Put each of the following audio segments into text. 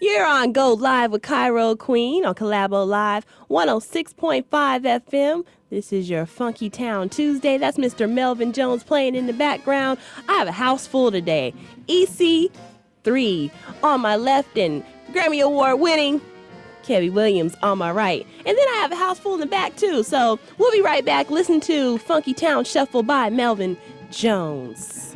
You're on Go Live with Cairo Qween on Collabo Live 106.5 FM. This is your Funky Town Tuesday. That's Mr. Melvin Jones playing in the background. I have a house full today. EC3 on my left and Grammy Award winning Kebbi Williams on my right. And then I have a house full in the back too. So we'll be right back. Listen to Funky Town Shuffle by Melvin Jones.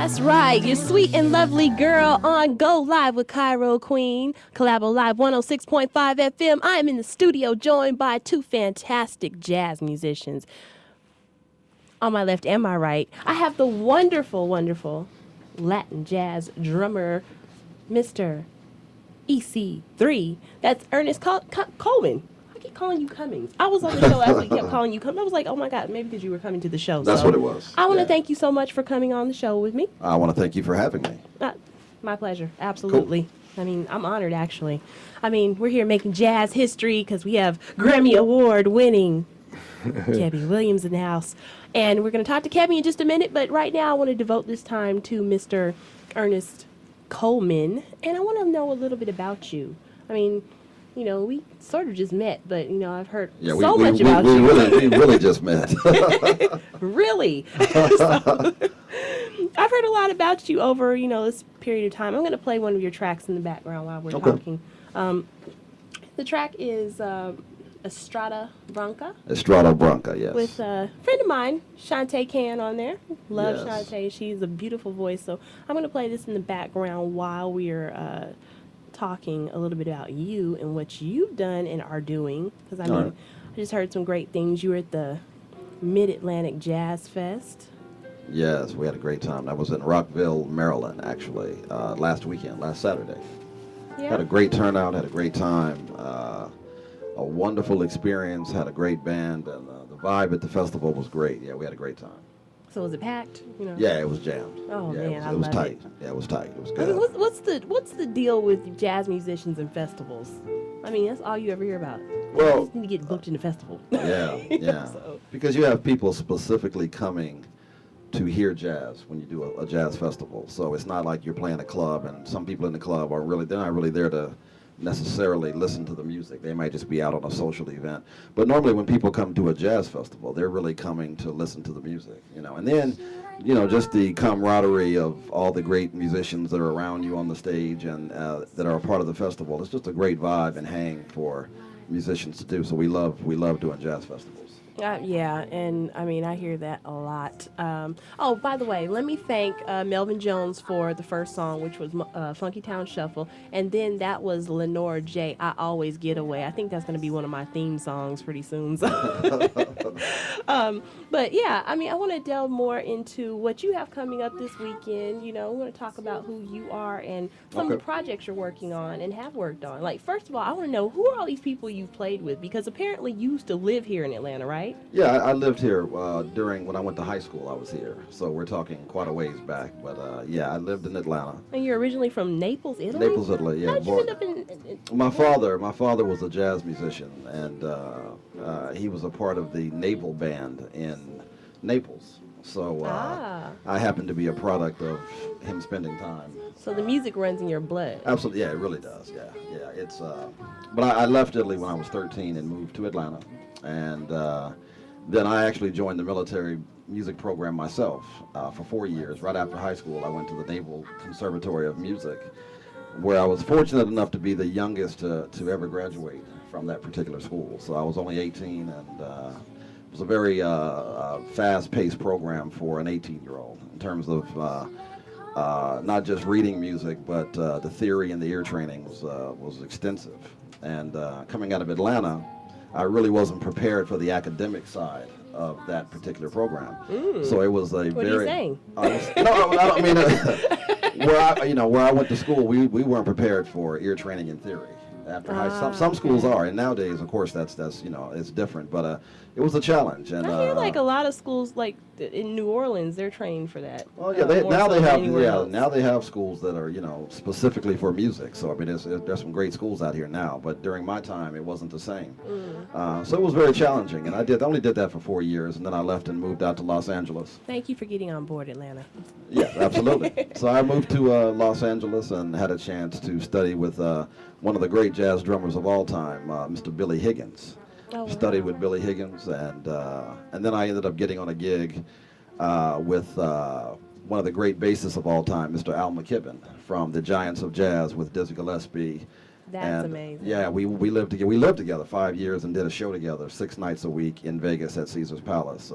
That's right, your sweet and lovely girl on Go Live with Cairo Qween, Collabo Live 106.5 FM. I am in the studio joined by two fantastic jazz musicians. On my left and my right, I have the wonderful, wonderful Latin jazz drummer, Mr. EC3. That's Ernest Coleman. I keep calling you Cummings. I was on the show last week, kept calling you Cummings. I was like, oh my God, maybe because you were coming to the show. That's what it was. I want to thank you so much for coming on the show with me. I want to thank you for having me. My pleasure. Absolutely. Cool. I mean, I'm honored, actually. I mean, we're here making jazz history because we have Grammy Award winning Kebbi Williams in the house. And we're going to talk to Kebbi in just a minute, but right now I want to devote this time to Mr. Ernest Coleman, and I want to know a little bit about you. I mean, you know, we sort of just met, but, you know, I've heard so much about you. We really just met. Really? So, I've heard a lot about you over, you know, this period of time. I'm going to play one of your tracks in the background while we're talking. The track is Estrada Branca. Estrada Branca, yes. With a friend of mine, Shantae Can, on there. Love yes. Shantae. She's a beautiful voice. So I'm going to play this in the background while we're talking a little bit about you and what you've done and are doing. Because, I mean, I just heard some great things. You were at the Mid-Atlantic Jazz Fest. Yes, we had a great time. I was in Rockville, Maryland, actually, last weekend, last Saturday. Yeah. Had a great turnout, had a great time. A wonderful experience, had a great band, and the vibe at the festival was great. Yeah, we had a great time. So was it packed? You know? Yeah, it was jammed. Oh, yeah, man, it was I love tight. it. Yeah, it was tight. It was good. I mean, what's the deal with jazz musicians and festivals? I mean, that's all you ever hear about. Well, you just need to get booked in a festival. Yeah. So. Because you have people specifically coming to hear jazz when you do a jazz festival. So it's not like you're playing a club, and some people in the club they're not really there to necessarily listen to the music. They might just be out on a social event. But normally when people come to a jazz festival, they're really coming to listen to the music, you know. And then, you know, just the camaraderie of all the great musicians that are around you on the stage and that are a part of the festival. It's just a great vibe and hang for musicians to do. So we love doing jazz festivals. Yeah, and I mean, I hear that a lot. Oh, by the way, let me thank Melvin Jones for the first song, which was Funky Town Shuffle, and then that was Lenore J, I Always Get Away. I think that's going to be one of my theme songs pretty soon. So. But yeah, I mean, I want to delve more into what you have coming up this weekend. You know, we want to talk about who you are and some of the projects you're working on and have worked on. Like, first of all, I want to know, who are all these people you've played with? Because apparently you used to live here in Atlanta, right? Yeah, I lived here when I went to high school. I was here, so we're talking quite a ways back. But yeah, I lived in Atlanta. And you're originally from Naples, Italy? Naples, Italy. Yeah. How did you end up in my father was a jazz musician, and he was a part of the naval band in Naples. So I happened to be a product of him spending time. So the music runs in your blood. Absolutely, yeah, it really does. Yeah. It's but I left Italy when I was 13 and moved to Atlanta. And then I actually joined the military music program myself for 4 years. Right after high school, I went to the Naval Conservatory of Music, where I was fortunate enough to be the youngest to ever graduate from that particular school. So I was only 18, and it was a very fast-paced program for an 18-year-old in terms of not just reading music, but the theory and the ear training was extensive. And coming out of Atlanta, I really wasn't prepared for the academic side of that particular program. So it was a what are you saying? I mean, where I went to school, we weren't prepared for ear training and theory. After high, some schools are, and nowadays, of course, that's it's different. But it was a challenge. And I feel like a lot of schools, like in New Orleans, they're trained for that. Well, yeah, now they have schools that are specifically for music. So I mean, there's some great schools out here now. But during my time, it wasn't the same. So it was very challenging, and I only did that for 4 years, and then I left and moved out to Los Angeles. Thank you for getting on board, Atlanta. Yes, absolutely. So I moved to Los Angeles and had a chance to study with one of the great jazz drummers of all time, Mr. Billy Higgins. Oh, wow. Studied with Billy Higgins, and then I ended up getting on a gig with one of the great bassists of all time, Mr. Al McKibben, from the Giants of Jazz with Dizzy Gillespie. That's amazing. Yeah, we lived together. We lived together 5 years and did a show together 6 nights a week in Vegas at Caesar's Palace.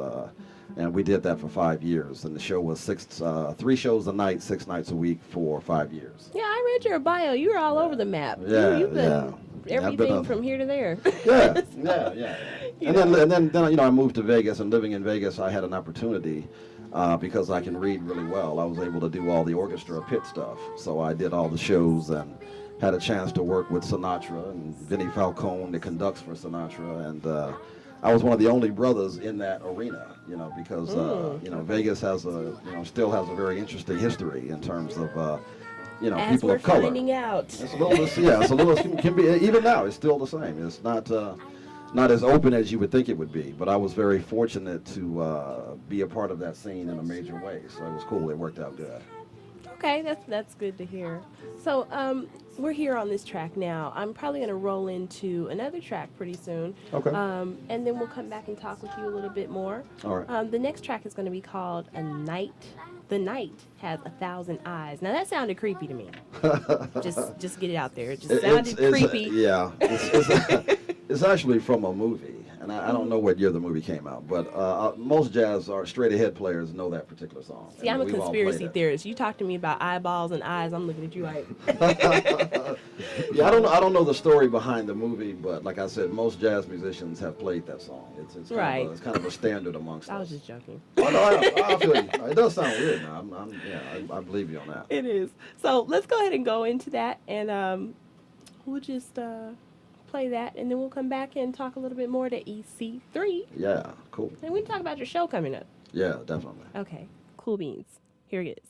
And we did that for 5 years. And the show was 3 shows a night, 6 nights a week for 5 years. Yeah, I read your bio. You were all over the map. Yeah, You've been everything I've been from here to there. Yeah. And then I moved to Vegas, and living in Vegas, I had an opportunity because I can read really well. I was able to do all the orchestra pit stuff. So I did all the shows and had a chance to work with Sinatra and Vinnie Falcone that conducts for Sinatra. And I was one of the only brothers in that arena, because, Vegas still has a very interesting history in terms of, As people we're of color. finding out. It's a little, can be, even now, it's still the same. It's not as open as you would think it would be, but I was very fortunate to be a part of that scene in a major way. So it was cool. It worked out good. Okay, that's good to hear. So we're here on this track now. I'm probably going to roll into another track pretty soon. Okay. And then we'll come back and talk with you a little bit more. All right. The next track is going to be called A Night. The Night Has 1,000 Eyes. Now that sounded creepy to me. just get it out there. It just sounded creepy. It's actually from a movie. And I don't know what year the movie came out, but most jazz or straight ahead players know that particular song. See, I'm a conspiracy theorist. You talk to me about eyeballs and eyes, I'm looking at you like. Yeah, I don't know the story behind the movie, but like I said, most jazz musicians have played that song. It's right. Kind of a standard amongst us. I was just joking. Oh, no, I feel you. It does sound weird now. I believe you on that. It is. So let's go ahead and go into that, and we'll just play that, and then we'll come back and talk a little bit more to EC3. Yeah, cool. And we can talk about your show coming up. Yeah, definitely. Okay, cool beans. Here it is.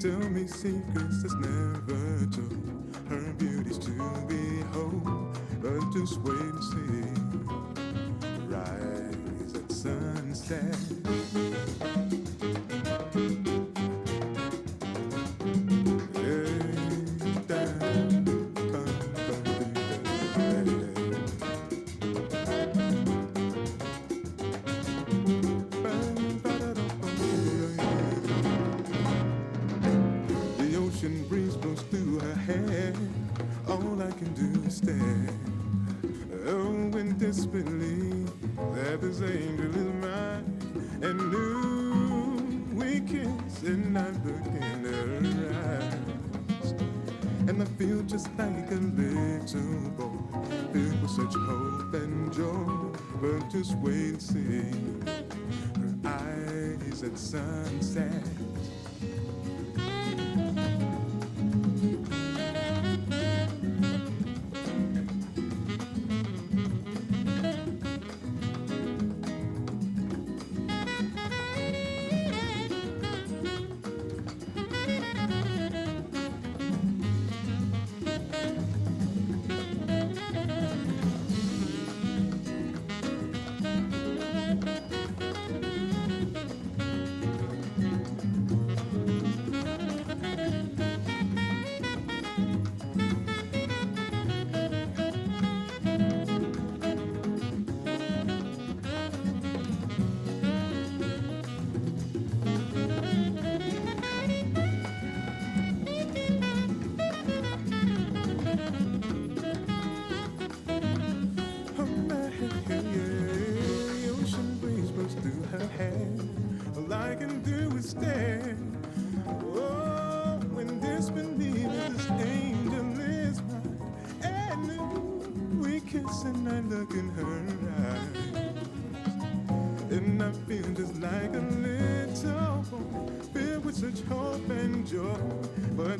Tell me secrets that's never told. Her beauty's to behold, but just wait and see. Rise at sunset. Breeze blows through her hair. All I can do is stare. Oh, in disbelief that this angel is mine. And new we kiss and I look in her eyes. And I feel just like a little boy, filled with such hope and joy. But just wait and see. Her eyes at sunset.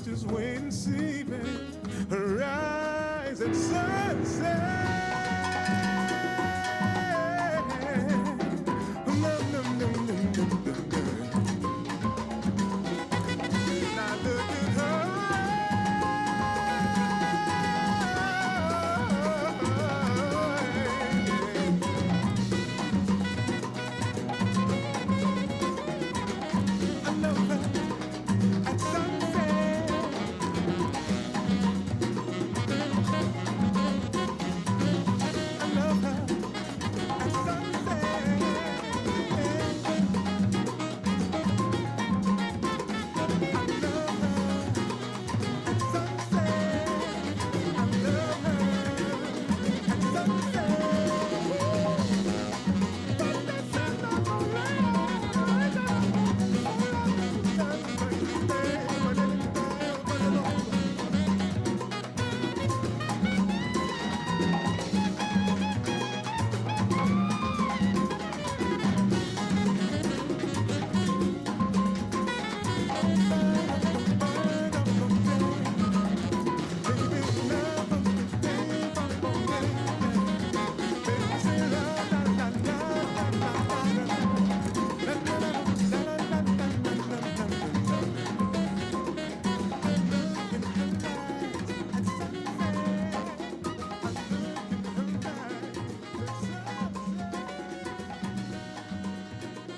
Just wait and see, babe. Her eyes at sunset. Now look at her I love her at sunset.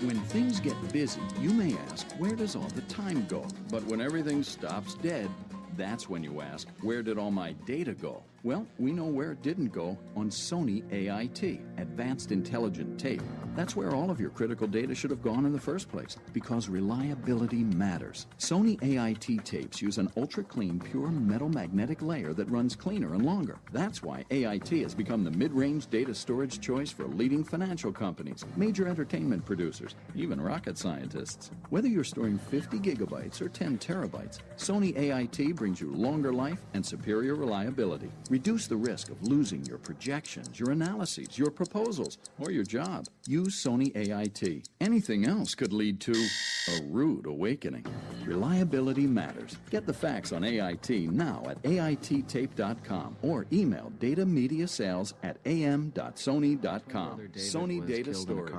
When things get busy, you may ask, where does all the time go? But when everything stops dead, that's when you ask, where did all my data go? Well, we know where it didn't go on Sony AIT, Advanced Intelligent Tape. That's where all of your critical data should have gone in the first place, because reliability matters. Sony AIT tapes use an ultra-clean, pure metal magnetic layer that runs cleaner and longer. That's why AIT has become the mid-range data storage choice for leading financial companies, major entertainment producers, even rocket scientists. Whether you're storing 50 gigabytes or 10 terabytes, Sony AIT brings you longer life and superior reliability. Reduce the risk of losing your projections, your analyses, your proposals, or your job. Use Sony AIT. Anything else could lead to a rude awakening. Reliability matters. Get the facts on AIT now at aittape.com or email datamediasales@am.sony.com. Sony Data Storage.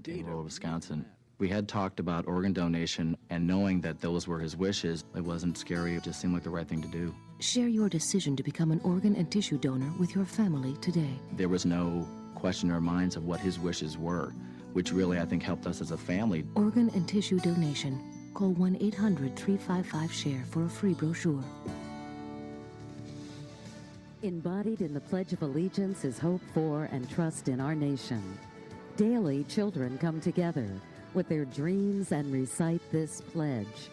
In Wisconsin. We had talked about organ donation, and knowing that those were his wishes, it wasn't scary. It just seemed like the right thing to do. Share your decision to become an organ and tissue donor with your family today. There was no question in our minds of what his wishes were, which really, I think, helped us as a family. Organ and tissue donation. Call 1-800-355-SHARE for a free brochure. Embodied in the Pledge of Allegiance is hope for and trust in our nation. Daily, children come together with their dreams and recite this pledge.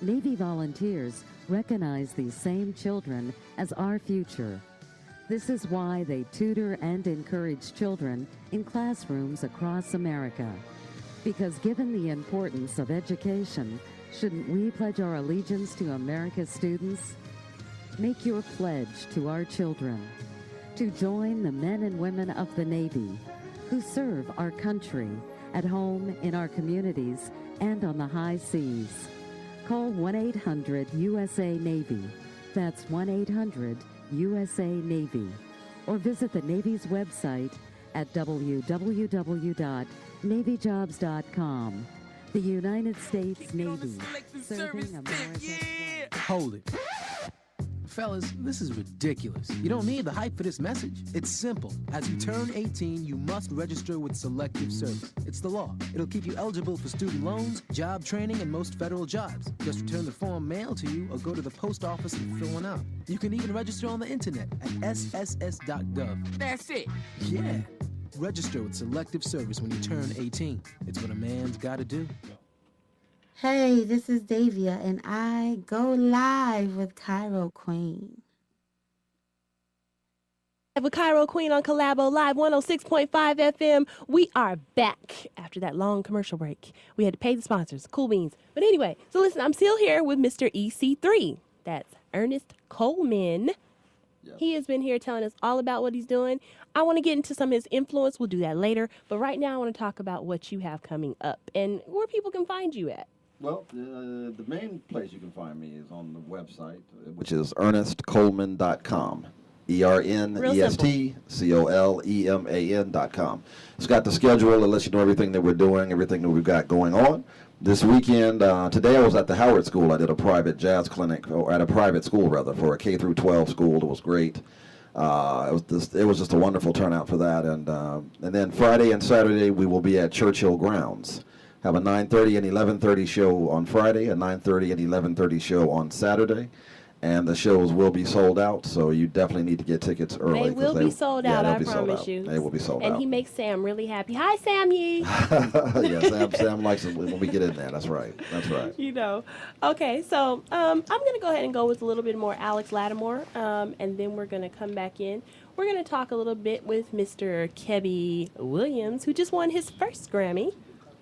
Navy volunteers recognize these same children as our future. This is why they tutor and encourage children in classrooms across America. Because given the importance of education, shouldn't we pledge our allegiance to America's students? Make your pledge to our children to join the men and women of the Navy who serve our country at home, in our communities, and on the high seas. Call 1-800-USA-NAVY. That's 1-800-USA-NAVY. Or visit the Navy's website at www.navyjobs.com. The United States Navy, serving America. Hold it. Fellas, this is ridiculous. You don't need the hype for this message. It's simple. As you turn 18, you must register with Selective Service. It's the law. It'll keep you eligible for student loans, job training, and most federal jobs. Just return the form mailed to you or go to the post office and fill one out. You can even register on the internet at sss.gov. That's it. Yeah. Register with Selective Service when you turn 18. It's what a man's gotta do. Hey, this is Davia, and I go live with Cairo Qween. With Cairo Qween on Collabo Live 106.5 FM. We are back after that long commercial break. We had to pay the sponsors, Cool Beans. But anyway, so listen, I'm still here with Mr. EC3. That's Ernest Coleman. Yes. He has been here telling us all about what he's doing. I want to get into some of his influence. We'll do that later. But right now, I want to talk about what you have coming up and where people can find you at. Well, the main place you can find me is on the website, which is ernestcoleman.com. ERNESTCOLEMAN.com. It's got the schedule. It lets you know everything that we're doing, everything that we've got going on. This weekend, today I was at the Howard School. I did a private jazz clinic, or at a private school rather, for a K through 12 school. It was great. It was just a wonderful turnout for that. And then Friday and Saturday we will be at Churchill Grounds. Have a 9:30 and 11:30 show on Friday, a 9:30 and 11:30 show on Saturday, and the shows will be sold out, so you definitely need to get tickets early. They will be sold out, I promise you. They will be sold out. And he makes Sam really happy. Hi, Sam Yee. Yeah, Sam likes it when we get in there. That's right. That's right. You know. Okay, so I'm going to go ahead and go with a little bit more Alex Lattimore, and then we're going to come back in. We're going to talk a little bit with Mr. Kebbi Williams, who just won his first Grammy.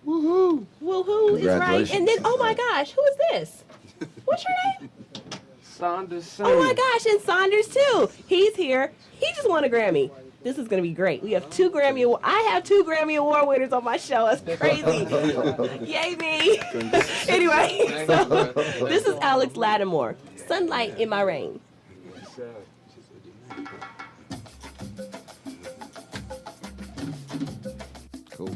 Woohoo! Woohoo is right. And then, oh my gosh, who is this? What's your name? Saunders Sermons. Oh my gosh, and Saunders too. He's here. He just won a Grammy. This is going to be great. We have I have two Grammy Award winners on my show. That's crazy. Yay me. Anyway, so this is Alex Lattimore. Sunlight in My Rain. Cool.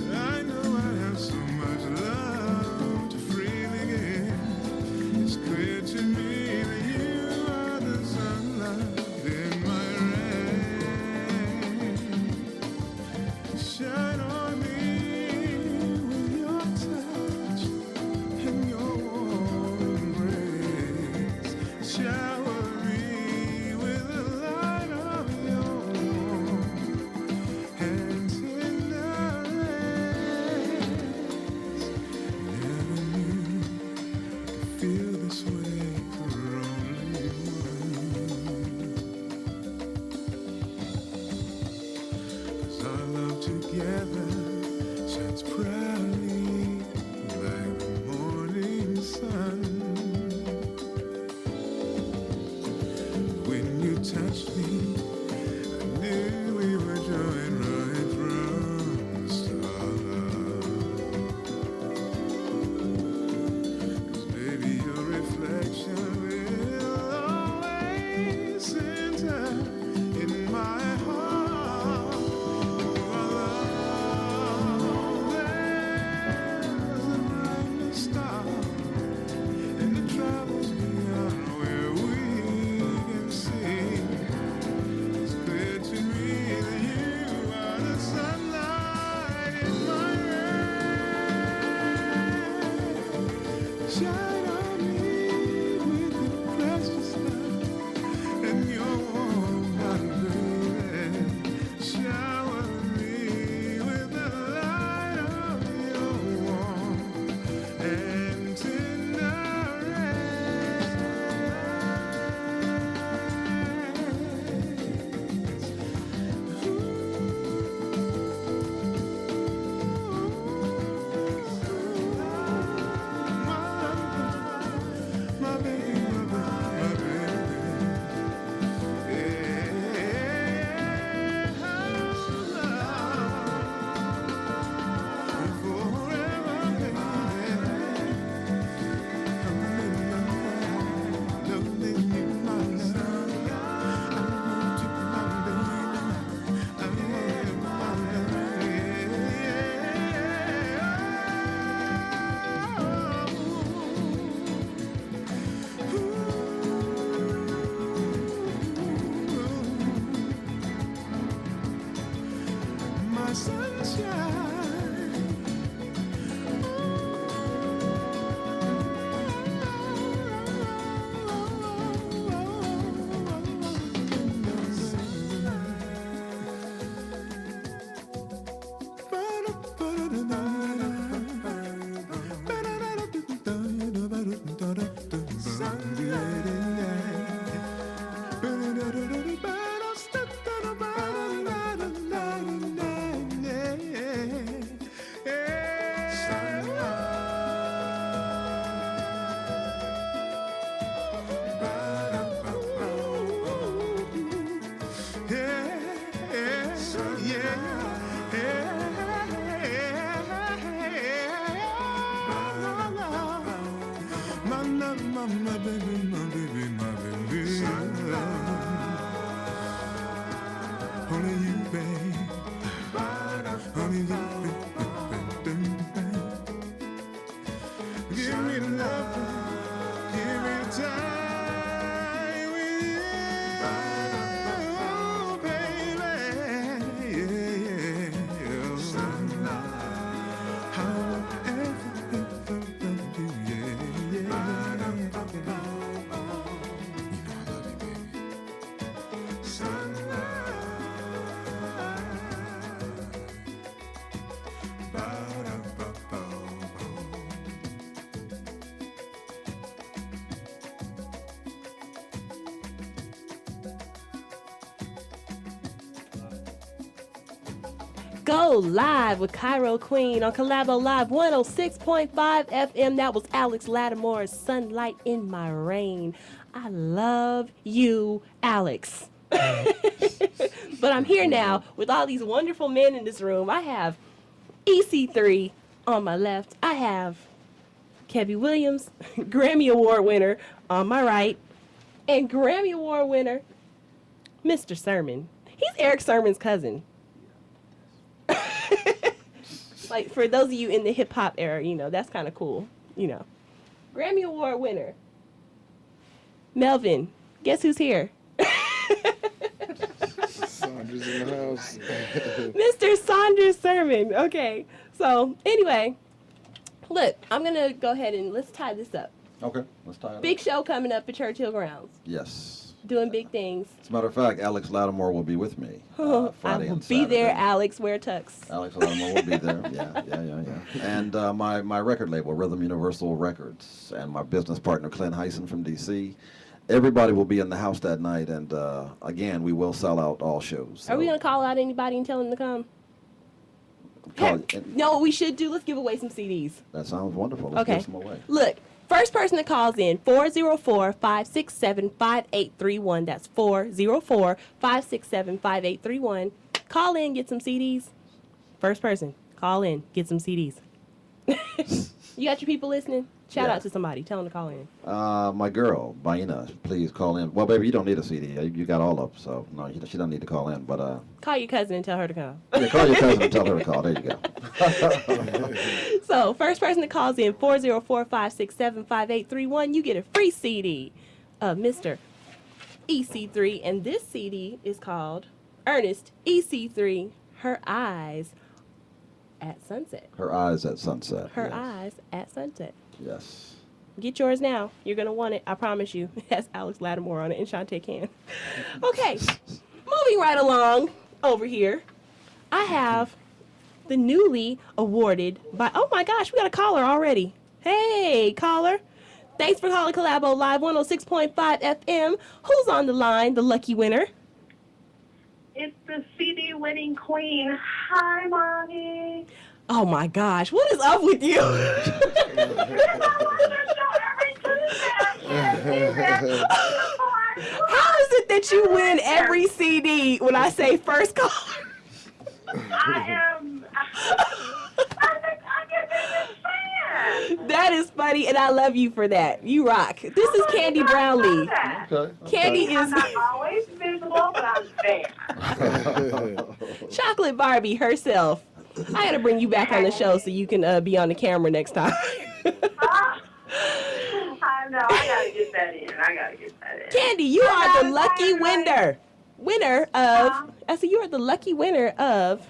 I touched me, I knew we were joined right from the start. 'Cause baby, your reflection will always center in my heart. There's a brightness star, and it travels beyond where we can see. It's clear to me that you are the sunlight in my rain. Shine on me with the precious light and your warm body, baby. Shower me with the light of your warm and tender rays. My baby, my baby. My sunshine. My baby, my baby, my baby. Only you, babe. Only you, babe. Give me love, give me time with you, baby. Yeah, yeah. How ever love you, yeah, yeah. Go live with Cairo Qween on Collabo Live 106.5 FM. That was Alex Lattimore's Sunlight in My Rain. I love you, Alex. But I'm here now with all these wonderful men in this room. I have EC3 on my left. I have Kebbi Williams, Grammy Award winner on my right, and Grammy Award winner, Mr. Sermon. He's Eric Sermon's cousin. Like, for those of you in the hip-hop era, you know, that's kind of cool, you know. Grammy Award winner, Melvin. Guess who's here? Saunders in the house. Mr. Saunders Sermon. Okay, so anyway, look, I'm going to go ahead and let's tie this up. Okay, let's tie it Big up. show coming up at Churchill Grounds. Yes. Doing big things. As a matter of fact, Alex Lattimore will be with me Friday I will and be Saturday. there, Alex. Wear tux. Alex Lattimore will be there. Yeah. And my record label, Rhythm Universal Records, and my business partner, Clint Hyson from D.C. Everybody will be in the house that night, and again, we will sell out all shows. So Are we going to call out anybody and tell them to come? call- No, what we should do, let's give away some CDs. That sounds wonderful. Let's Okay. give some away. Look, First person that calls in, 404-567-5831. That's 404-567-5831. Call in, get some CDs. First person, call in, get some CDs. You got your people listening? Shout out to somebody. Tell them to call in. My girl, Baina, please call in. Well, baby, you don't need a CD. You got all of them, so no, she doesn't need to call in. But call your cousin and tell her to call. Yeah, call your cousin and tell her to call. There you go. So, first person that calls in, 404-567-5831, you get a free CD of Mr. EC3. And this CD is called Ernest EC3, Her Eyes at Sunset. Her Eyes at Sunset. Her Eyes at Sunset. Yes. Get yours now. You're going to want it. I promise you. It has Alex Lattimore on it and Shantae Can. Okay. Moving right along over here, I have the newly awarded by, oh my gosh, we got a caller already. Hey, caller. Thanks for calling Collabo Live 106.5 FM. Who's on the line, the lucky winner? It's the CD winning queen. Hi, Mommy. Oh my gosh, what is up with you? How is it that you win every CD when I say first caller? I'm a biggest fan. That is funny, and I love you for that. You rock. This is Candy Brownlee. Okay. Candy is I'm not always visible, but I'm there. Chocolate Barbie herself. I gotta bring you back on the show so you can be on the camera next time. I know. I gotta get that in. Candy, you are the lucky winner of. I said you are the lucky winner of.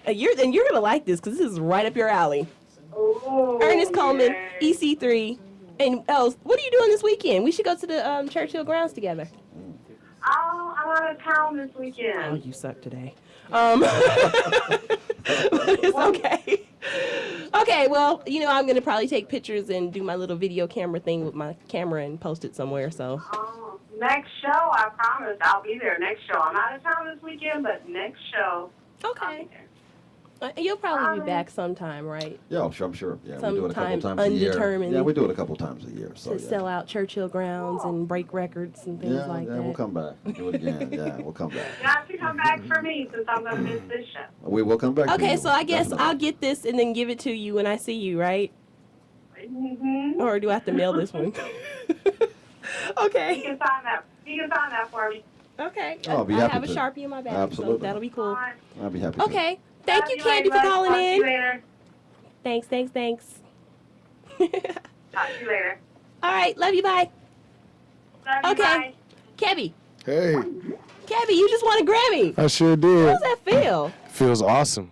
You're gonna like this because this is right up your alley. Ooh, Ernest Coleman, yay. EC3, and what are you doing this weekend? We should go to the Churchill grounds together. Oh, I'm out of town this weekend. Oh, you suck today. But it's okay. Okay, well, I'm going to probably take pictures and do my little video camera thing with my camera and post it somewhere, so. Next show, I promise I'll be there next show. I'm out of town this weekend, but next show, okay. I'll be there. You'll probably be back sometime, right? Yeah, I'm sure. Yeah, we do it a couple Sometime times a year. undetermined. Yeah, we do it a couple times a year. So to sell out Churchill grounds and break records and things like that. Yeah, we'll come back. Do it again. Yeah, we'll come back. You have to come back for me since I'm going to miss this show. We will come back. to Okay, you. so I guess Definitely. I'll get this and then give it to you when I see you, right? Mm-hmm. Or do I have to mail this one? Okay. You can sign that for me. Okay. Oh, I'll be I happy have a to. Sharpie in my bag, Absolutely. so that'll be cool. I'll be happy to. Okay. Thank you, Love Candy, for very much. calling Talk to you in. later. Thanks. Talk to you later. All right. Love you. Bye. Love you, Okay. bye. Kebbi. Hey, Kebbi, you just won a Grammy. I sure did. How does that feel? Feels awesome.